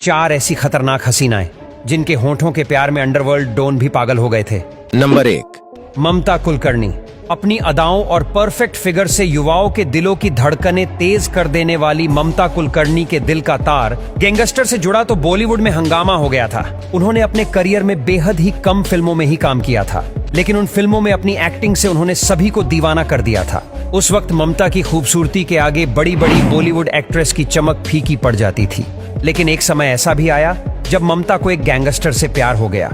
4 ऐसी खतरनाक हसीनाएं जिनके होठों के प्यार में अंडरवर्ल्ड डॉन भी पागल हो गए थे। नंबर 1, ममता कुलकर्णी। अपनी अदाओं और परफेक्ट फिगर से युवाओं के दिलों की धड़कनें तेज कर देने वाली ममता कुलकर्णी के दिल का तार गैंगस्टर से जुड़ा तो बॉलीवुड में हंगामा हो गया था। उन्होंने अपने करियर में बेहद ही कम फिल्मों में ही काम किया था, लेकिन उन फिल्मों में अपनी एक्टिंग से उन्होंने सभी को दीवाना कर दिया था। उस वक्त ममता की खूबसूरती के आगे बड़ी बड़ी बॉलीवुड एक्ट्रेस की चमक फीकी पड़ जाती थी। लेकिन एक समय ऐसा भी आया जब ममता को एक गैंगस्टर से प्यार हो गया।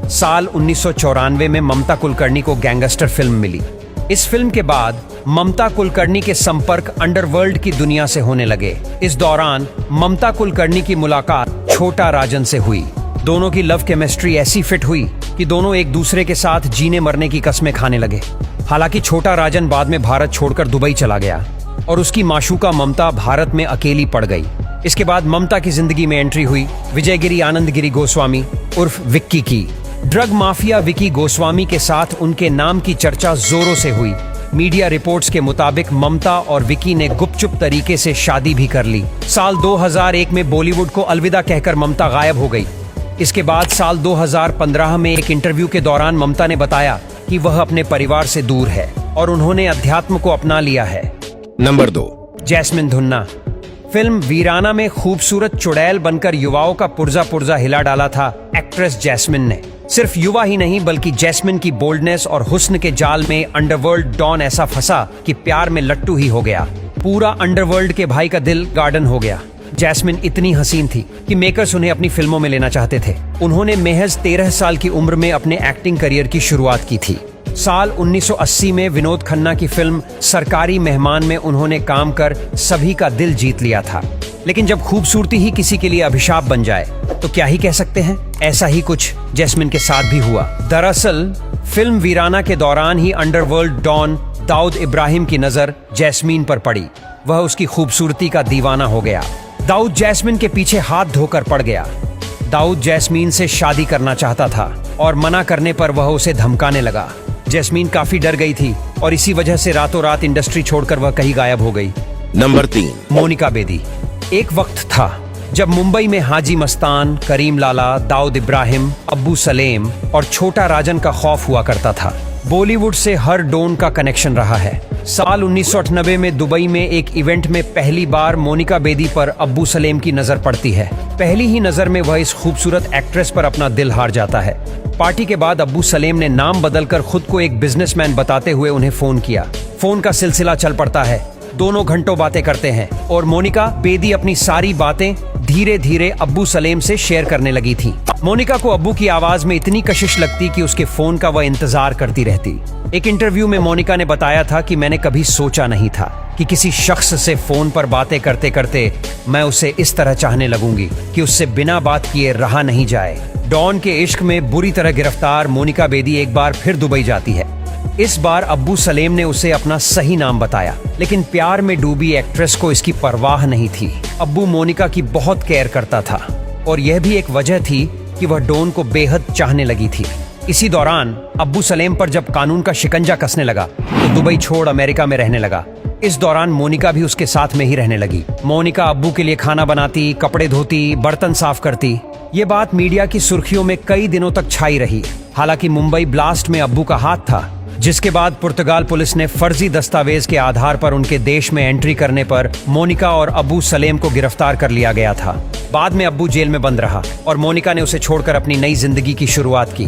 साल 1994 में ममता कुलकर्णी को गैंगस्टर फिल्म मिली। इस फिल्म के बाद ममता कुलकर्णी के संपर्क अंडरवर्ल्ड की दुनिया से होने लगे। इस दौरान ममता कुलकर्णी की मुलाकात छोटा राजन से हुई। दोनों की लव केमिस्ट्री ऐसी फिट हुई कि दोनों एक दूसरे के साथ जीने मरने की कस्में खाने लगे। हालांकि छोटा राजन बाद में भारत छोड़कर दुबई चला गया और उसकी माशूका ममता भारत में अकेली पड़ गई। इसके बाद ममता की जिंदगी में एंट्री हुई विजयगिरी आनंदगिरी गोस्वामी उर्फ विक्की की। ड्रग माफिया विकी गोस्वामी के साथ उनके नाम की चर्चा जोरों से हुई। मीडिया रिपोर्ट्स के मुताबिक ममता और विकी ने गुपचुप तरीके से शादी भी कर ली। साल 2001 में बॉलीवुड को अलविदा कहकर ममता गायब हो गई। इसके बाद साल 2015 में एक इंटरव्यू के दौरान ममता ने बताया कि वह अपने परिवार से दूर है और उन्होंने अध्यात्म को अपना लिया है। नंबर 2, जैस्मिन धुन्ना। फिल्म वीराना में खूबसूरत चुड़ैल बनकर युवाओं का पुर्जा पुर्जा हिला डाला था एक्ट्रेस जैस्मिन ने। सिर्फ युवा ही नहीं बल्कि जैस्मिन की बोल्डनेस और हुस्न के जाल में अंडरवर्ल्ड डॉन ऐसा फंसा कि प्यार में लट्टू ही हो गया। पूरा अंडरवर्ल्ड के भाई का दिल गार्डन हो गया। जैस्मिन इतनी हसीन थी कि मेकर्स उन्हें अपनी फिल्मों में लेना चाहते थे। उन्होंने महज 13 साल की उम्र में अपने एक्टिंग करियर की शुरुआत की थी। साल 1980 में विनोद खन्ना की फिल्म सरकारी मेहमान में उन्होंने काम कर सभी का दिल जीत लिया था। लेकिन जब खूबसूरती ही किसी के लिए अभिशाप बन जाए तो क्या ही कह सकते हैं। ऐसा ही कुछ जैस्मिन के साथ भी हुआ। दरअसल फिल्म वीराना के दौरान ही अंडरवर्ल्ड डॉन दाऊद इब्राहिम की नजर जैस्मिन पर पड़ी। वह उसकी खूबसूरती का दीवाना हो गया। दाऊद जैस्मिन के पीछे हाथ धोकर पड़ गया। दाऊद जैस्मिन से शादी करना चाहता था और मना करने पर वह उसे धमकाने लगा। जैस्मिन काफी डर गई थी और इसी वजह से रातों रात इंडस्ट्री छोड़कर वह कहीं गायब हो गई। नंबर 3, मोनिका बेदी। एक वक्त था जब मुंबई में हाजी मस्तान, करीम लाला, दाऊद इब्राहिम, अब्बू सलेम और छोटा राजन का खौफ हुआ करता था। बॉलीवुड से हर डॉन का कनेक्शन रहा है। साल 1998 में दुबई में एक इवेंट में पहली बार मोनिका बेदी पर अब्बू सलेम की नजर पड़ती है। पहली ही नजर में वह इस खूबसूरत एक्ट्रेस पर अपना दिल हार जाता है। पार्टी के बाद अब्बू सलेम ने नाम बदलकर खुद को एक बिजनेसमैन बताते हुए उन्हें फोन किया। फोन का सिलसिला चल पड़ता है। दोनों घंटों बातें करते हैं और मोनिका बेदी अपनी सारी बातें धीरे धीरे अब्बू सलेम से शेयर करने लगी थी। मोनिका को अब्बू की आवाज में इतनी कशिश लगती कि उसके फोन का वह इंतजार करती रहती। एक इंटरव्यू में मोनिका ने बताया था कि मैंने कभी सोचा नहीं था कि किसी शख्स से फोन पर बातें करते करते मैं उसे इस तरह चाहने लगूंगी कि उससे बिना बात किए रहा नहीं जाए। डॉन के इश्क में बुरी तरह गिरफ्तार मोनिका बेदी एक बार फिर दुबई जाती है। इस बार अब्बू सलेम ने उसे अपना सही नाम बताया, लेकिन प्यार में डूबी एक्ट्रेस को इसकी परवाह नहीं थी। अब्बू मोनिका की बहुत केयर करता था और यह भी एक वजह थी कि वह डॉन को बेहद चाहने लगी थी। इसी दौरान अब्बू सलेम पर जब कानून का शिकंजा कसने लगा तो दुबई छोड़ अमेरिका में रहने लगा। इस दौरान मोनिका भी उसके साथ में ही रहने लगी। मोनिका अब्बू के लिए खाना बनाती, कपड़े धोती, बर्तन साफ करती। ये बात मीडिया की सुर्खियों में कई दिनों तक छाई रही। हालांकि मुंबई ब्लास्ट में अब्बू का हाथ था, जिसके बाद पुर्तगाल पुलिस ने फर्जी दस्तावेज के आधार पर उनके देश में एंट्री करने पर मोनिका और अब्बू सलेम को गिरफ्तार कर लिया गया था। बाद में अब्बू जेल में बंद रहा और मोनिका ने उसे छोड़कर अपनी नई जिंदगी की शुरुआत की।